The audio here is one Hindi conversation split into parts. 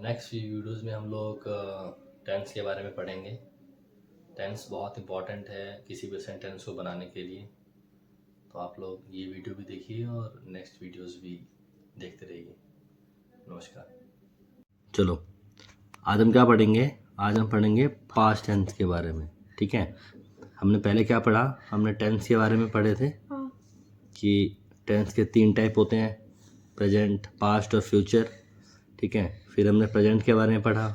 नेक्स्ट वीडियोज़ में हम लोग टेंस के बारे में पढ़ेंगे। टेंस बहुत इम्पॉर्टेंट है किसी भी सेंटेंस को बनाने के लिए, तो आप लोग ये वीडियो भी देखिए और नेक्स्ट वीडियोज़ भी देखते रहिए। नमस्कार। चलो आज हम क्या पढ़ेंगे? आज हम पढ़ेंगे पास्ट टेंस के बारे में। ठीक है, हमने पहले क्या पढ़ा? हमने टेंस के बारे में पढ़े थे कि टेंस के 3 टाइप होते हैं, प्रेजेंट, पास्ट और फ्यूचर। ठीक है, फिर हमने प्रेजेंट के बारे में पढ़ा।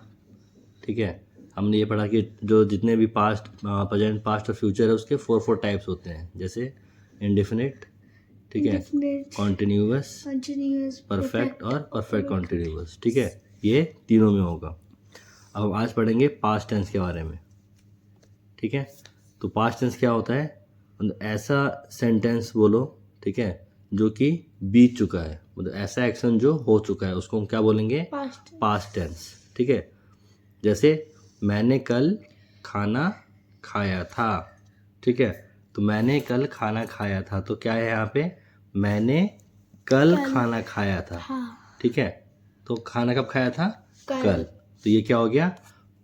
ठीक है, हमने ये पढ़ा कि जो जितने भी पास्ट, प्रेजेंट, पास्ट और फ्यूचर है उसके 4 टाइप्स होते हैं, जैसे इंडेफिनिट, ठीक है, कॉन्टिन्यूअस, परफेक्ट और परफेक्ट कॉन्टिन्यूअस। ठीक है, ये तीनों में होगा। अब हम आज पढ़ेंगे पास्ट टेंस के बारे में। ठीक है, तो पास्ट टेंस क्या होता है? मतलब ऐसा सेंटेंस बोलो, ठीक है, जो कि बीत चुका है, मतलब ऐसा एक्शन जो हो चुका है उसको हम क्या बोलेंगे? Past tense. ठीक है, जैसे मैंने कल खाना खाया था। ठीक है, तो मैंने कल खाना खाया था, तो क्या है यहाँ पे? मैंने कल खाना खाया था। ठीक है, तो खाना कब खाया था? कल। तो ये क्या हो गया?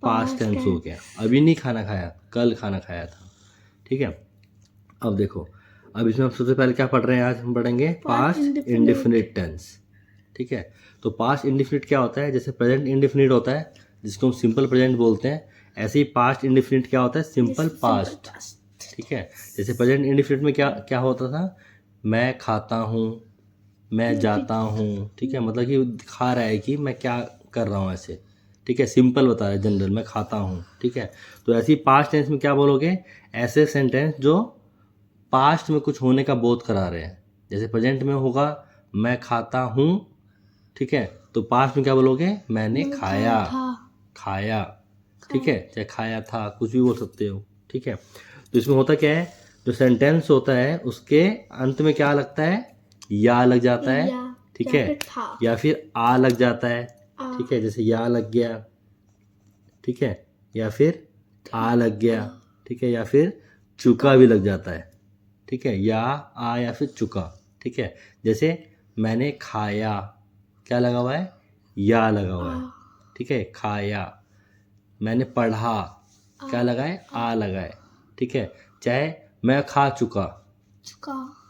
पास्ट टेंस हो गया। अभी नहीं खाना खाया, कल खाना खाया था। ठीक है, अब देखो, अब इसमें हम सबसे पहले क्या पढ़ रहे हैं? आज हम पढ़ेंगे पास्ट इंडेफिनिट टेंस। ठीक है, तो पास्ट इंडेफिनिट क्या होता है? जैसे प्रेजेंट इंडेफिनिट होता है जिसको हम सिंपल प्रेजेंट बोलते हैं, ऐसे ही पास्ट इंडेफिनिट क्या होता है? Simple past. ठीक है, जैसे प्रेजेंट इंडेफिनिट में क्या क्या होता था? मैं खाता हूँ, मैं जाता हूँ। ठीक है, मतलब कि दिखा रहा है कि मैं क्या कर रहा हूँ ऐसे। ठीक है, सिंपल बता रहा है, जनरल, मैं खाता हूँ। ठीक है, तो ऐसे ही पास्ट टेंस में क्या बोलोगे? ऐसे सेंटेंस जो पास्ट में कुछ होने का बोध करा रहे हैं। जैसे प्रेजेंट में होगा मैं खाता हूँ, ठीक है, तो पास्ट में क्या बोलोगे? मैंने खाया, खाया। ठीक है, चाहे खाया था, कुछ भी बोल सकते हो। ठीक है, तो इसमें होता क्या है? जो सेंटेंस होता है उसके अंत में क्या लगता है? या लग जाता है। ठीक है, या फिर आ लग जाता है। ठीक है, जैसे या लग गया, ठीक है, या फिर आ लग गया। ठीक है, या फिर चुका भी लग जाता है। ठीक है, या आ या फिर चुका। ठीक है, जैसे मैंने खाया, क्या लगा हुआ है? या लगा हुआ है। ठीक है, खाया। मैंने पढ़ा, क्या लगा है? आ लगा है। ठीक है, चाहे मैं खा चुका,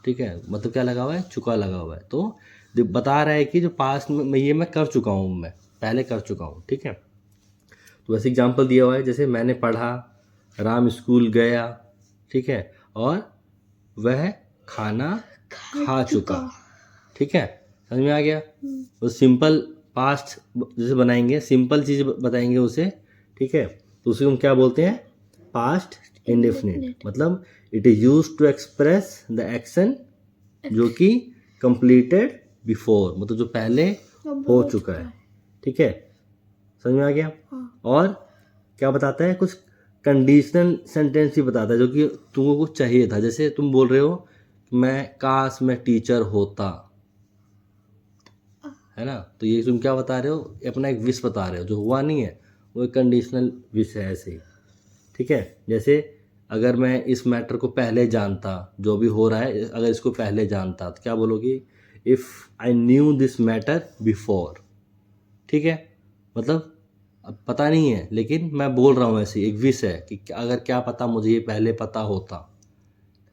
ठीक है, मतलब क्या लगा हुआ है? चुका लगा हुआ है। तो बता रहा है कि जो पास्ट में ये मैं कर चुका हूँ, मैं पहले कर चुका हूँ। ठीक है, तो वैसे एग्जाम्पल दिया हुआ है, जैसे मैंने पढ़ा, राम स्कूल गया, ठीक है, और वह खाना खा चुका। ठीक है, समझ में आ गया? तो सिंपल पास्ट जैसे बनाएंगे, सिंपल चीज़ बताएंगे उसे। ठीक है, तो उसे हम क्या बोलते हैं? Past indefinite. मतलब it is used to express the action जो कि कंप्लीटेड बिफोर, मतलब जो पहले हो चुका है। ठीक है, समझ में आ गया? और क्या बताता है? कुछ कंडीशनल सेंटेंस भी बताता है जो कि तुमको कुछ चाहिए था। जैसे तुम बोल रहे हो मैं काश मैं टीचर होता, है ना? तो ये तुम क्या बता रहे हो? अपना एक विश बता रहे हो, जो हुआ नहीं है वो एक कंडीशनल विश है ऐसे ही। ठीक है, जैसे अगर मैं इस मैटर को पहले जानता, जो भी हो रहा है अगर इसको पहले जानता, तो क्या बोलोगी? If I knew this matter before. ठीक है, मतलब अब पता नहीं है लेकिन मैं बोल रहा हूँ, ऐसे एक विश है कि अगर क्या पता मुझे ये पहले पता होता।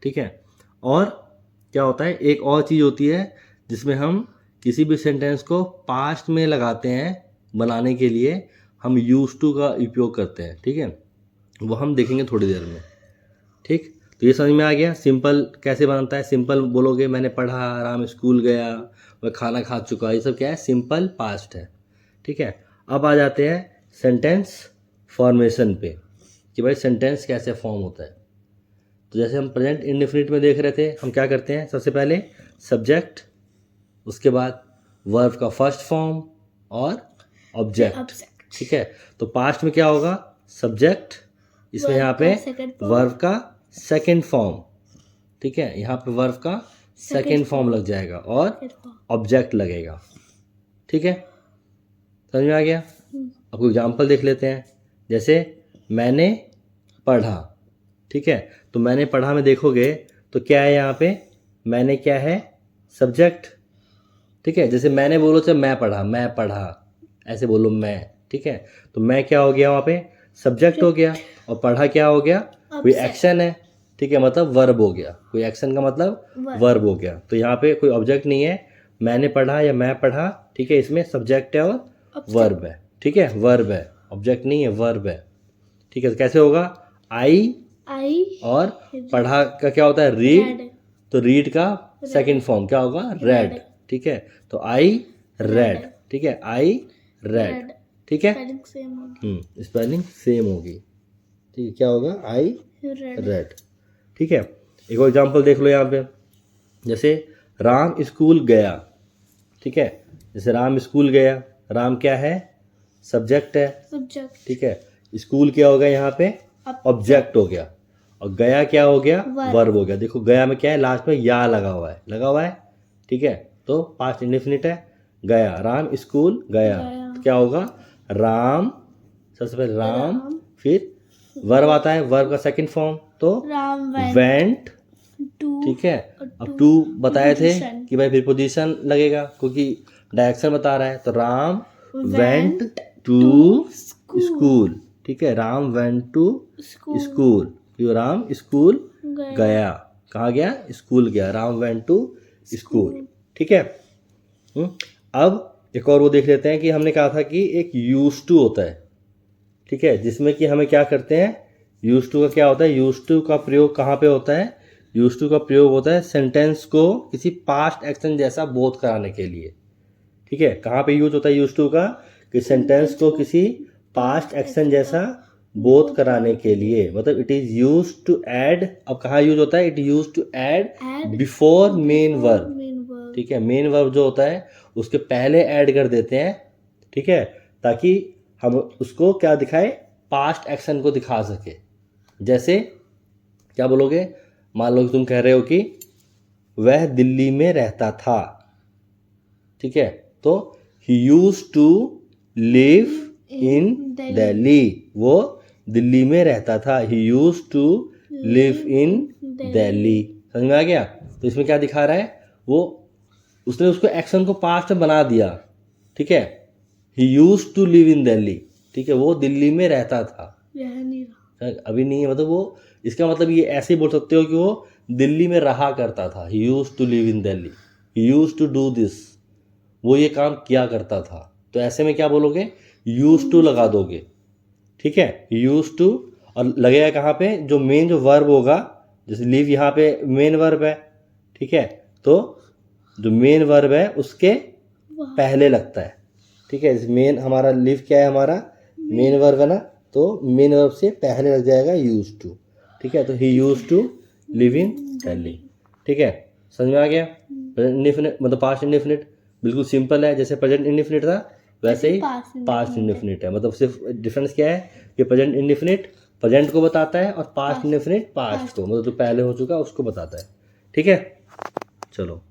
ठीक है, और क्या होता है? एक और चीज़ होती है जिसमें हम किसी भी सेंटेंस को पास्ट में लगाते हैं बनाने के लिए, हम यूज टू का उपयोग करते हैं। ठीक है, वो हम देखेंगे थोड़ी देर में। ठीक, तो ये समझ में आ गया सिंपल कैसे बनता है? सिंपल बोलोगे मैंने पढ़ा, राम स्कूल गया, वह खाना खा चुका, ये सब क्या है? सिंपल पास्ट है। ठीक है, अब आ जाते हैं सेंटेंस फॉर्मेशन पे कि भाई सेंटेंस कैसे फॉर्म होता है। तो जैसे हम प्रेजेंट इंडेफिनिट में देख रहे थे, हम क्या करते हैं? सबसे पहले सब्जेक्ट, उसके बाद वर्ब का फर्स्ट फॉर्म और ऑब्जेक्ट। ठीक है, तो पास्ट में क्या होगा? सब्जेक्ट, इसमें यहाँ पे वर्ब का सेकंड फॉर्म। ठीक है, यहाँ पे वर्ब का सेकंड फॉर्म लग जाएगा और ऑब्जेक्ट लगेगा। ठीक है, समझ में आ गया? आपको एग्जाम्पल देख लेते हैं। जैसे मैंने पढ़ा, ठीक है, तो मैंने पढ़ा में देखोगे तो क्या है यहाँ पे? मैंने क्या है? सब्जेक्ट। ठीक है, जैसे मैंने बोलो तो मैं पढ़ा, मैं पढ़ा, ऐसे बोलो मैं। ठीक है। तो मैं क्या हो गया वहाँ पे, सब्जेक्ट हो गया, और पढ़ा क्या हो गया, कोई एक्शन है, ठीक है, मतलब वर्ब हो गया, कोई एक्शन का मतलब वर्ब हो गया। तो यहाँ पे कोई ऑब्जेक्ट नहीं है, मैंने पढ़ा या मैं पढ़ा, ठीक है, इसमें सब्जेक्ट है और वर्ब है, ठीक है, वर्ब है, ऑब्जेक्ट नहीं है, वर्ब है, ठीक है। तो कैसे होगा, आई और पढ़ा का क्या होता है, रीड, तो रीड का सेकंड फॉर्म क्या होगा, रेड, ठीक है। तो आई रेड, ठीक है, आई रेड, ठीक है, स्पेलिंग सेम होगी, ठीक है, क्या होगा, आई रेड, ठीक है। एक और एग्जांपल देख लो यहाँ पे, जैसे राम स्कूल गया, ठीक है, जैसे राम स्कूल गया, राम क्या है, सब्जेक्ट है, ठीक है, स्कूल क्या हो गया यहाँ पे, ऑब्जेक्ट हो गया, और गया क्या हो गया, वर्ब हो गया। देखो गया में क्या है, लास्ट में या लगा हुआ है, ठीक है, तो पास्ट इंडेफिनिट है, गया, राम स्कूल गया, तो क्या होगा, राम, सबसे पहले राम, फिर वर्ब आता है, वर्ब का सेकंड फॉर्म तो वेंट, ठीक है। अब टू बताए थे कि भाई प्रीपोजिशन लगेगा क्योंकि डायरेक्शन बता रहा है, तो राम वेंट टू स्कूल, ठीक है, राम वेंट टू स्कूल, क्यों, राम स्कूल गया, कहाँ गया, स्कूल गया, राम वेंट टू स्कूल, ठीक है। अब एक और वो देख लेते हैं कि हमने कहा था कि एक यूज टू होता है, ठीक है, जिसमें कि हमें क्या करते हैं, यूज टू का क्या होता है, यूज टू का प्रयोग कहाँ पे होता है, यूज टू का प्रयोग होता है सेंटेंस को किसी पास्ट एक्शन जैसा बोध कराने के लिए, ठीक है। कहाँ पे यूज होता है यूज टू का, कि सेंटेंस को किसी पास्ट एक्शन जैसा बोध कराने के लिए, मतलब it is use to add, अब कहाँ यूज होता है, it use to add before main verb, ठीक है, मेन वर्ब जो होता है उसके पहले ऐड कर देते हैं, ठीक है, ताकि हम उसको क्या दिखाए, पास्ट एक्शन को दिखा सके। जैसे क्या बोलोगे, मान लो कि तुम कह रहे हो कि वह दिल्ली में रहता था, ठीक है, तो he used to live in Delhi, वो दिल्ली में रहता था, he used to live in Delhi, समझ में आ गया। तो इसमें क्या दिखा रहा है, वो उसने उसको एक्शन को पास्ट में बना दिया, ठीक है, he used to live in Delhi, ठीक है, वो दिल्ली में रहता था, अभी नहीं है, मतलब वो, इसका मतलब ये ऐसे ही बोल सकते हो कि वो दिल्ली में रहा करता था, he used to live in Delhi, he used to do this, वो ये काम किया करता था। तो ऐसे में क्या बोलोगे, यूज टू लगा दोगे, ठीक है, यूज टू, और लगेगा कहाँ पे, जो मेन जो वर्ब होगा, जैसे लिव यहाँ पे मेन वर्ब है, ठीक है, तो जो मेन वर्ब है उसके पहले लगता है, ठीक है, मेन हमारा लिव क्या है, हमारा मेन वर्ब है ना, तो मेन वर्ब से पहले लग जाएगा यूज टू, ठीक है, तो he used to live in Delhi, ठीक है, समझ में आ गया। प्रेजेंट इंडेफिनिट मतलब पास्ट इंडेफिनिट बिल्कुल सिंपल है, जैसे प्रेजेंट इंडेफिनिट था वैसे ही पास्ट इंडेफिनिट है, मतलब सिर्फ डिफरेंस क्या है कि प्रेजेंट इंडेफिनिट प्रेजेंट को बताता है और पास्ट इंडेफिनिट पास्ट को, मतलब जो पहले हो चुका उसको बताता है, ठीक है। चलो।